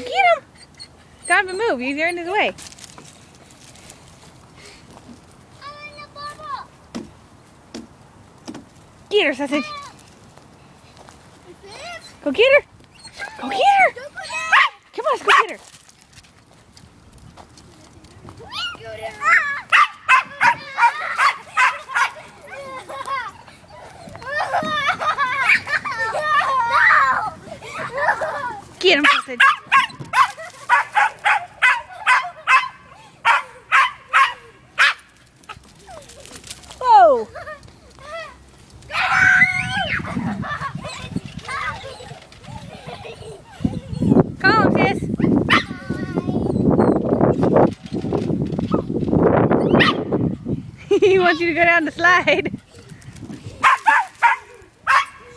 Go get him! Don't even move. You're in his way. Get her, sausage. Go get her. Go get her. Come on, let's go get her. Get him, sausage. Whoa. Call him, sis. He wants you to go down the slide.